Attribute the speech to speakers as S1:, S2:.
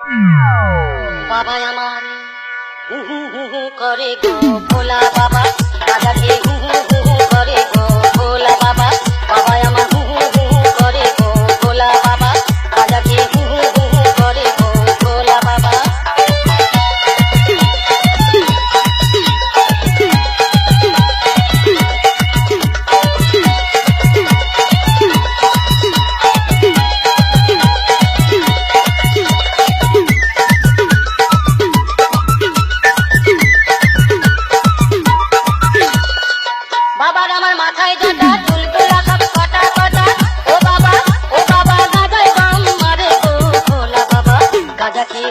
S1: বাবা আমার হু হু হু হু করে গো ভোলা বাবা, গাঁজা খেয়ে হু হু হু হু করে গো ভোলা বাবা। বাবা আমার হু হু হু হু করে গো ভোলা বাবা, গাঁজা খেয়ে হু হু হু হু করে গো ভোলা বাবা। বাবার আমার মাথায় জটা, চুল তোলা সব কটা কটা। ও বাবা গাঁজায় দম মারে গো ভোলা বাবা, গাঁজা খেয়ে